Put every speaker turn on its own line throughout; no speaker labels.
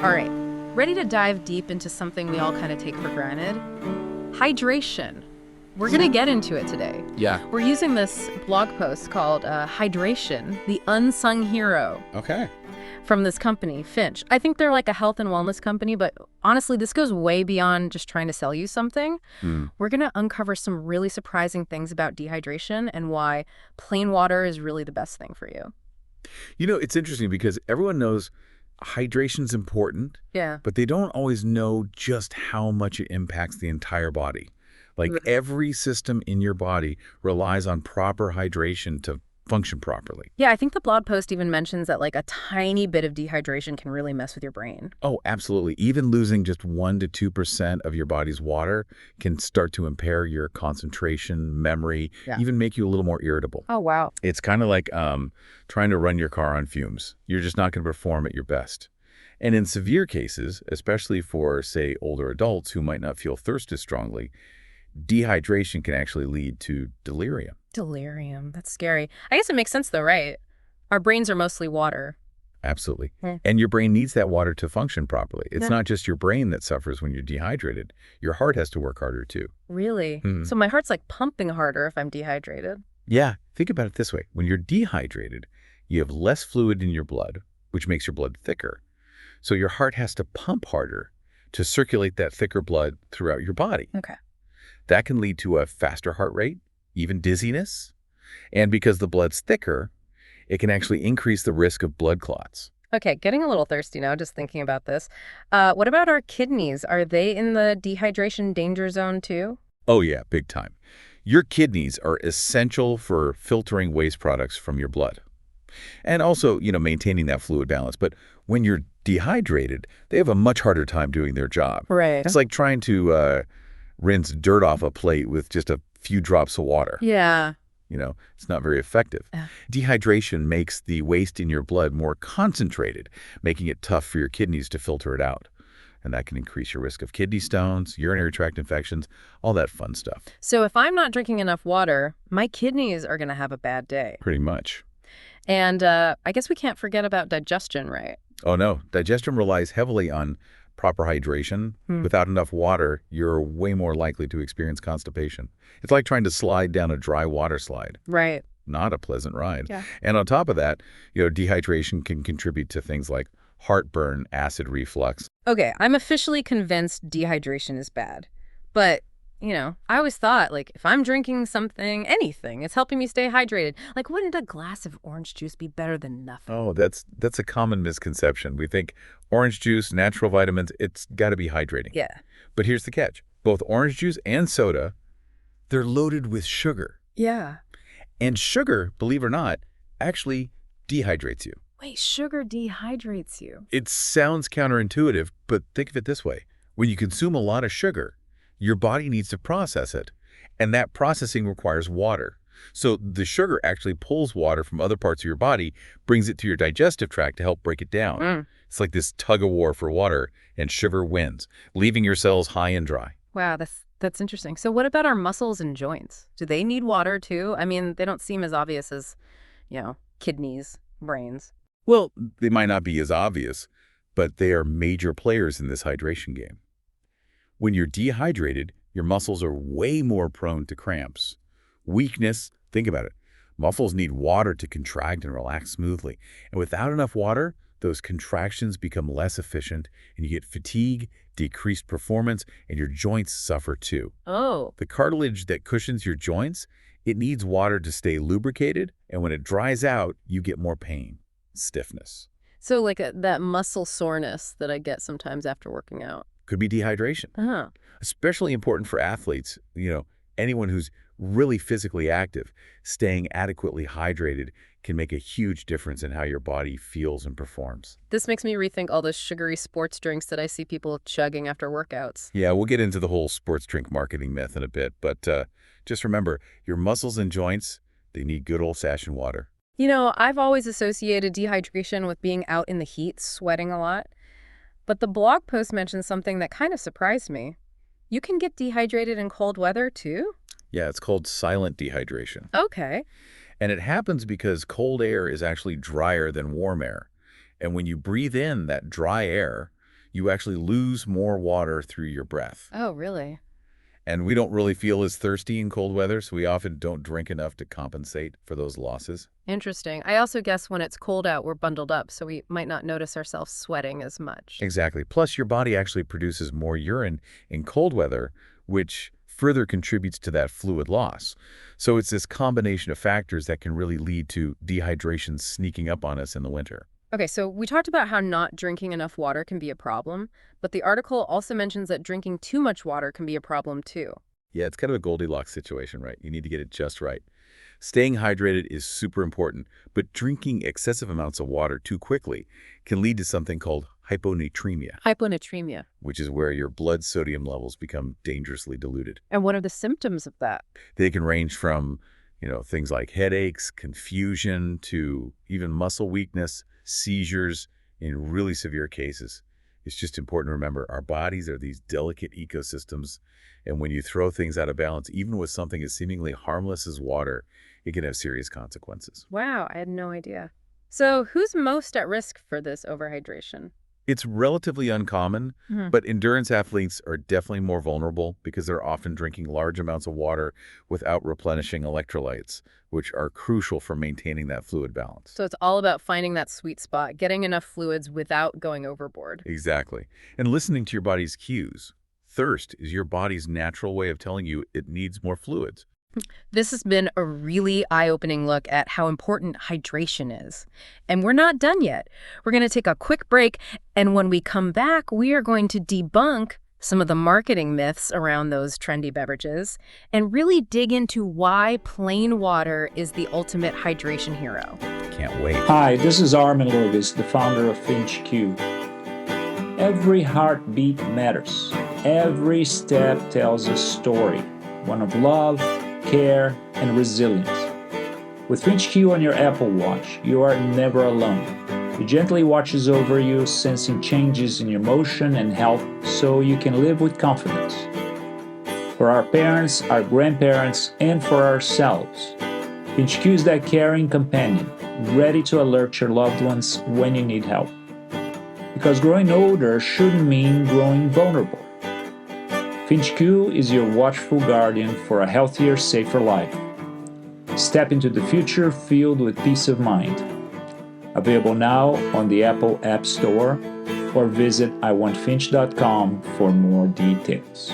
All right, ready to dive deep into something we all kind of take for granted? Hydration. We're going to get into it today.
Yeah.
We're using this blog post called Hydration, the Unsung Hero,
Okay.
from this company, Finch. I think they're like a health and wellness company, but honestly, this goes way beyond just trying to sell you something. We're going to uncover some really surprising things about dehydration and why plain water is really the best thing for you.
You know, it's interesting because everyone knows hydration's important,
Yeah.
but they don't always know just how much it impacts the entire body. Like every system in your body relies on proper hydration to function properly.
Yeah, I think the blog post even mentions that like a tiny bit of dehydration can really mess with your brain.
Oh, absolutely. Even losing just 1 to 2% of your body's water can start to impair your concentration, memory, even make you a little more irritable.
Oh, wow.
It's kind of like trying to run your car on fumes. You're just not going to perform at your best. And in severe cases, especially for, say, older adults who might not feel thirst as strongly, dehydration can actually lead to delirium.
Delirium. That's scary. I guess it makes sense though, right? Our brains are mostly water.
Absolutely. And your brain needs that water to function properly. It's
Yeah.
not just your brain that suffers when you're dehydrated. Your heart has to work harder too.
Really? So my heart's like pumping harder if I'm dehydrated.
Yeah, think about it this way. When you're dehydrated, you have less fluid in your blood, which makes your blood thicker. So your heart has to pump harder to circulate that thicker blood throughout your body.
Okay.
That can lead to a faster heart rate, even dizziness. And because the blood's thicker, it can actually increase the risk of blood clots.
Okay, getting a little thirsty now, just thinking about this. What about our kidneys? Are they in the dehydration danger zone too?
Oh yeah, big time. Your kidneys are essential for filtering waste products from your blood. And also, maintaining that fluid balance. But when you're dehydrated, they have a much harder time doing their job.
Right.
It's like trying to rinse dirt off a plate with just a few drops of water.
Yeah.
It's not very effective. Dehydration makes the waste in your blood more concentrated, making it tough for your kidneys to filter it out. And that can increase your risk of kidney stones, urinary tract infections, all that fun stuff.
So if I'm not drinking enough water, my kidneys are going to have a bad day.
Pretty much.
And I guess we can't forget about digestion, right?
Oh, no. Digestion relies heavily on proper hydration. Without enough water, you're way more likely to experience constipation. It's like trying to slide down a dry water slide.
Right.
Not a pleasant ride.
Yeah.
And on top of that, dehydration can contribute to things like heartburn, acid reflux.
Okay, I'm officially convinced dehydration is bad. But, I always thought, like, if I'm drinking something, anything, it's helping me stay hydrated. Like, wouldn't a glass of orange juice be better than nothing?
Oh, that's a common misconception. We think orange juice, natural vitamins, it's got to be hydrating.
Yeah.
But here's the catch. Both orange juice and soda, they're loaded with sugar.
Yeah.
And sugar, believe it or not, actually dehydrates you.
Wait, sugar dehydrates you?
It sounds counterintuitive, but think of it this way. When you consume a lot of sugar, your body needs to process it, and that processing requires water. So the sugar actually pulls water from other parts of your body, brings it to your digestive tract to help break it down. It's like this tug-of-war for water, and sugar wins, leaving your cells high and dry.
Wow, that's interesting. So what about our muscles and joints? Do they need water too? I mean, they don't seem as obvious as, kidneys, brains.
Well, they might not be as obvious, but they are major players in this hydration game. When you're dehydrated, your muscles are way more prone to cramps. Weakness, think about it. Muscles need water to contract and relax smoothly. And without enough water, those contractions become less efficient, and you get fatigue, decreased performance, and your joints suffer too.
Oh.
The cartilage that cushions your joints, it needs water to stay lubricated, and when it dries out, you get more pain, stiffness.
So like that muscle soreness that I get sometimes after working out.
Could be dehydration. Especially important for athletes, anyone who's really physically active. Staying adequately hydrated can make a huge difference in how your body feels and performs.
This makes me rethink all those sugary sports drinks that I see people chugging after workouts.
Yeah, we'll get into the whole sports drink marketing myth in a bit, but just remember, your muscles and joints, they need good old-fashioned water.
I've always associated dehydration with being out in the heat, sweating a lot. But the blog post mentions something that kind of surprised me. You can get dehydrated in cold weather too?
Yeah, it's called silent dehydration.
Okay.
And it happens because cold air is actually drier than warm air. And when you breathe in that dry air, you actually lose more water through your breath.
Oh, really?
And we don't really feel as thirsty in cold weather, so we often don't drink enough to compensate for those losses.
Interesting. I also guess when it's cold out, we're bundled up, so we might not notice ourselves sweating as much.
Exactly. Plus, your body actually produces more urine in cold weather, which further contributes to that fluid loss. So it's this combination of factors that can really lead to dehydration sneaking up on us in the winter.
Okay, so we talked about how not drinking enough water can be a problem, but the article also mentions that drinking too much water can be a problem too.
Yeah, it's kind of a Goldilocks situation, right? You need to get it just right. Staying hydrated is super important, but drinking excessive amounts of water too quickly can lead to something called hyponatremia,
Hyponatremia.
which is where your blood sodium levels become dangerously diluted.
And what are the symptoms of that?
They can range from, things like headaches, confusion, to even muscle weakness, seizures in really severe cases. It's just important to remember our bodies are these delicate ecosystems, and when you throw things out of balance, even with something as seemingly harmless as water, it can have serious consequences.
Wow, I had no idea. So who's most at risk for this overhydration?
It's relatively uncommon, but endurance athletes are definitely more vulnerable because they're often drinking large amounts of water without replenishing electrolytes, which are crucial for maintaining that fluid balance.
So it's all about finding that sweet spot, getting enough fluids without going overboard.
Exactly. And listening to your body's cues. Thirst is your body's natural way of telling you it needs more fluids.
This has been a really eye-opening look at how important hydration is. And we're not done yet. We're going to take a quick break, and when we come back, we are going to debunk some of the marketing myths around those trendy beverages and really dig into why plain water is the ultimate hydration hero.
Can't wait.
Hi, this is Armin Lovis, the founder of Finch Q. Every heartbeat matters. Every step tells a story, one of love, care, and resilience. With Finch Q on your Apple Watch, you are never alone. It gently watches over you, sensing changes in your motion and health so you can live with confidence. For our parents, our grandparents, and for ourselves, Finch Q is that caring companion, ready to alert your loved ones when you need help. Because growing older shouldn't mean growing vulnerable. Finch Q is your watchful guardian for a healthier, safer life. Step into the future filled with peace of mind. Available now on the Apple App Store or visit iwantfinch.com for more details.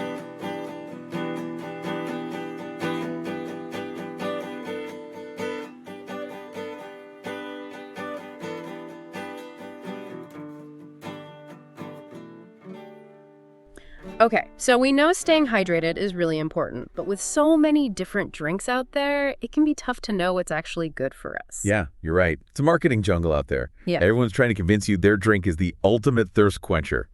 Okay, so we know staying hydrated is really important, but with so many different drinks out there, it can be tough to know what's actually good for us.
Yeah, you're right. It's a marketing jungle out there.
Yeah.
Everyone's trying to convince you their drink is the ultimate thirst quencher.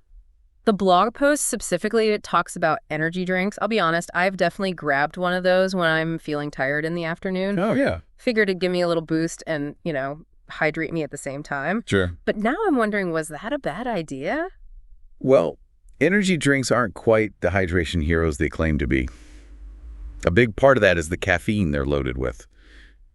The blog post specifically, it talks about energy drinks. I'll be honest, I've definitely grabbed one of those when I'm feeling tired in the afternoon.
Oh, yeah.
Figured it'd give me a little boost and, hydrate me at the same time.
Sure.
But now I'm wondering, was that a bad idea?
Well, energy drinks aren't quite the hydration heroes they claim to be. A big part of that is the caffeine they're loaded with.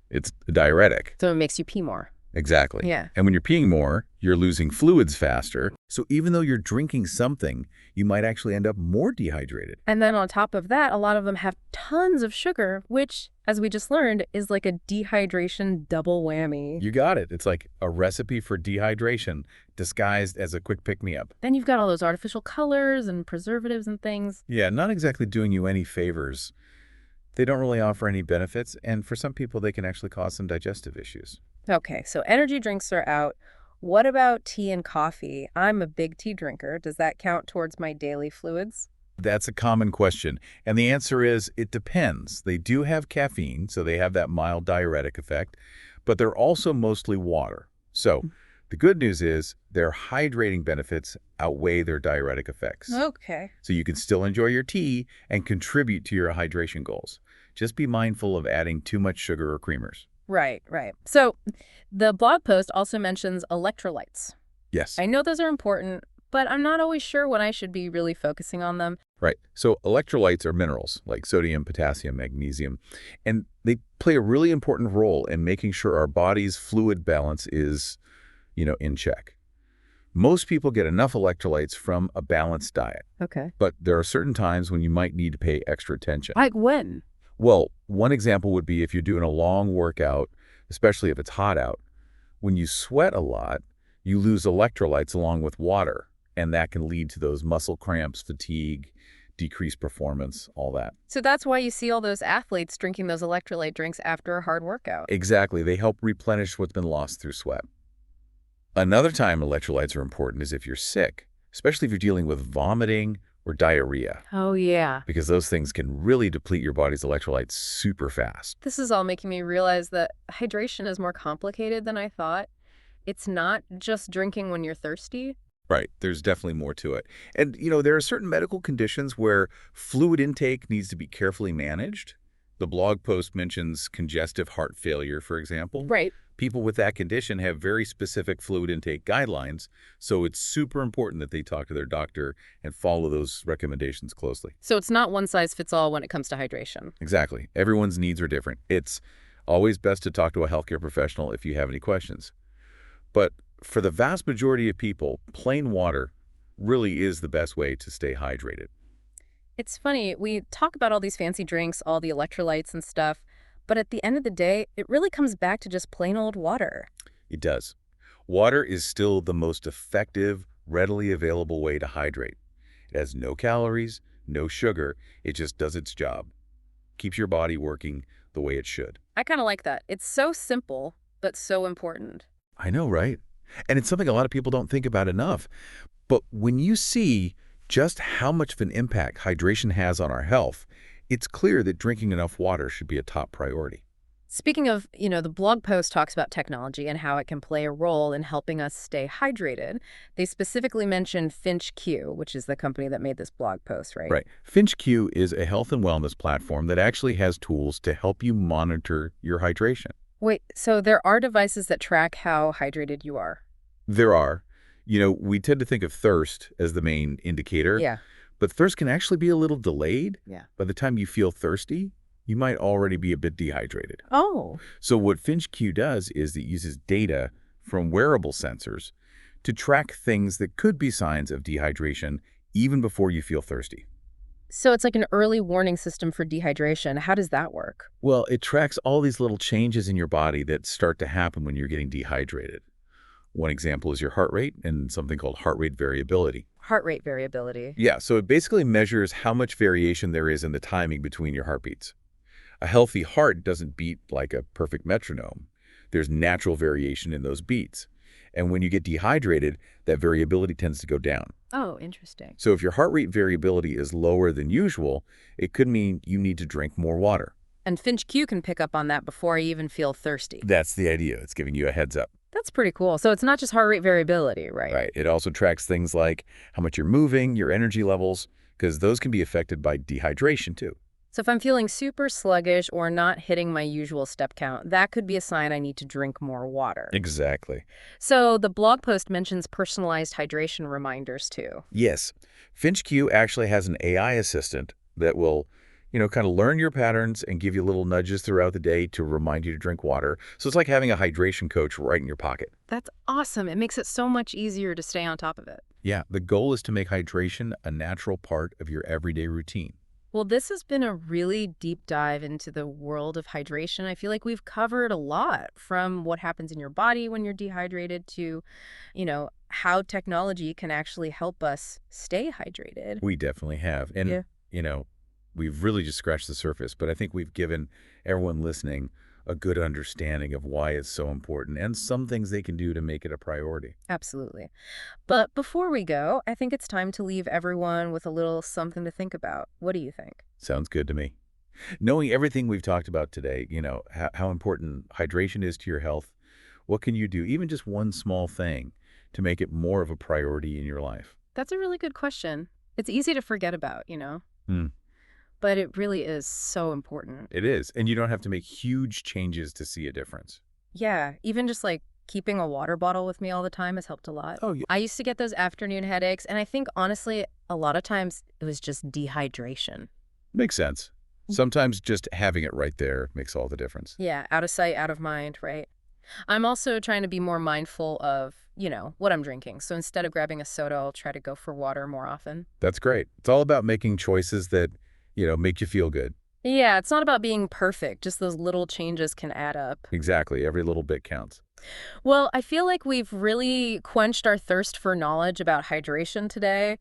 It's a diuretic.
So it makes you pee more.
Exactly.
Yeah.
And when you're peeing more, you're losing fluids faster. So even though you're drinking something, you might actually end up more dehydrated.
And then on top of that, a lot of them have tons of sugar, which, as we just learned, is like a dehydration double whammy.
You got it. It's like a recipe for dehydration disguised as a quick pick-me-up.
Then you've got all those artificial colors and preservatives and things.
Yeah, not exactly doing you any favors. They don't really offer any benefits, and for some people, they can actually cause some digestive issues.
Okay, so energy drinks are out. What about tea and coffee? I'm a big tea drinker. Does that count towards my daily fluids?
That's a common question, and the answer is it depends. They do have caffeine, so they have that mild diuretic effect, but they're also mostly water. So the good news is their hydrating benefits outweigh their diuretic effects.
Okay.
So you can still enjoy your tea and contribute to your hydration goals. Just be mindful of adding too much sugar or creamers.
Right. So the blog post also mentions electrolytes.
Yes.
I know those are important, but I'm not always sure when I should be really focusing on them.
Right. So electrolytes are minerals like sodium, potassium, magnesium, and they play a really important role in making sure our body's fluid balance is, in check. Most people get enough electrolytes from a balanced diet,
Okay.
but there are certain times when you might need to pay extra attention.
Like when?
Well, one example would be if you're doing a long workout, especially if it's hot out. When you sweat a lot, you lose electrolytes along with water, and that can lead to those muscle cramps, fatigue, decreased performance, all that.
So that's why you see all those athletes drinking those electrolyte drinks after a hard workout.
Exactly. They help replenish what's been lost through sweat. Another time electrolytes are important is if you're sick, especially if you're dealing with vomiting or diarrhea,
Oh, yeah.
because those things can really deplete your body's electrolytes super fast.
This is all making me realize that hydration is more complicated than I thought. It's not just drinking when you're thirsty.
Right. There's definitely more to it. And, there are certain medical conditions where fluid intake needs to be carefully managed. The blog post mentions congestive heart failure, for example.
Right.
People with that condition have very specific fluid intake guidelines, so it's super important that they talk to their doctor and follow those recommendations closely.
So it's not one size fits all when it comes to hydration.
Exactly. Everyone's needs are different. It's always best to talk to a healthcare professional if you have any questions. But for the vast majority of people, plain water really is the best way to stay hydrated.
It's funny, we talk about all these fancy drinks, all the electrolytes and stuff, but at the end of the day, it really comes back to just plain old water.
It does. Water is still the most effective, readily available way to hydrate. It has no calories, no sugar. It just does its job. Keeps your body working the way it should.
I kind of like that. It's so simple, but so important.
I know, right? And it's something a lot of people don't think about enough. But when you see just how much of an impact hydration has on our health, it's clear that drinking enough water should be a top priority.
Speaking of, the blog post talks about technology and how it can play a role in helping us stay hydrated. They specifically mentioned Finch Q, which is the company that made this blog post, right?
Right. Finch Q is a health and wellness platform that actually has tools to help you monitor your hydration.
Wait, so there are devices that track how hydrated you are?
There are. We tend to think of thirst as the main indicator.
Yeah.
But thirst can actually be a little delayed.
Yeah.
By the time you feel thirsty, you might already be a bit dehydrated.
Oh.
So what Finch Q does is it uses data from wearable sensors to track things that could be signs of dehydration even before you feel thirsty.
So it's like an early warning system for dehydration. How does that work?
Well, it tracks all these little changes in your body that start to happen when you're getting dehydrated. One example is your heart rate and something called heart rate variability.
Heart rate variability.
Yeah, so it basically measures how much variation there is in the timing between your heartbeats. A healthy heart doesn't beat like a perfect metronome. There's natural variation in those beats. And when you get dehydrated, that variability tends to go down.
Oh, interesting.
So if your heart rate variability is lower than usual, it could mean you need to drink more water.
And Finch Q can pick up on that before I even feel thirsty.
That's the idea. It's giving you a heads up.
That's pretty cool. So it's not just heart rate variability, right?
Right. It also tracks things like how much you're moving, your energy levels, because those can be affected by dehydration too.
So if I'm feeling super sluggish or not hitting my usual step count, that could be a sign I need to drink more water.
Exactly.
So the blog post mentions personalized hydration reminders too.
Yes. Finch Q actually has an AI assistant that will, kind of learn your patterns and give you little nudges throughout the day to remind you to drink water. So it's like having a hydration coach right in your pocket.
That's awesome. It makes it so much easier to stay on top of it.
Yeah, the goal is to make hydration a natural part of your everyday routine.
Well, this has been a really deep dive into the world of hydration. I feel like we've covered a lot, from what happens in your body when you're dehydrated to, how technology can actually help us stay hydrated.
We definitely have. And, we've really just scratched the surface, but I think we've given everyone listening a good understanding of why it's so important and some things they can do to make it a priority.
Absolutely. But before we go, I think it's time to leave everyone with a little something to think about. What do you think?
Sounds good to me. Knowing everything we've talked about today, how important hydration is to your health, what can you do, even just one small thing, to make it more of a priority in your life?
That's a really good question. It's easy to forget about,
Hmm.
But it really is so important.
It is. And you don't have to make huge changes to see a difference.
Yeah, even just like keeping a water bottle with me all the time has helped a lot.
Oh, yeah.
I used to get those afternoon headaches, and I think, honestly, a lot of times it was just dehydration.
Makes sense. Sometimes just having it right there makes all the difference.
Yeah, out of sight, out of mind, right? I'm also trying to be more mindful of, what I'm drinking. So instead of grabbing a soda, I'll try to go for water more often.
That's great. It's all about making choices that, make you feel good.
Yeah, it's not about being perfect. Just those little changes can add up.
Exactly. Every little bit counts.
Well, I feel like we've really quenched our thirst for knowledge about hydration today.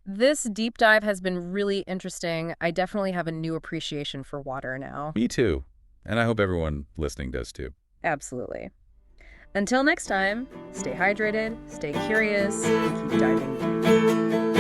This deep dive has been really interesting. I definitely have a new appreciation for water now.
Me too. And I hope everyone listening does too.
Absolutely. Until next time, stay hydrated, stay curious, and keep diving deep.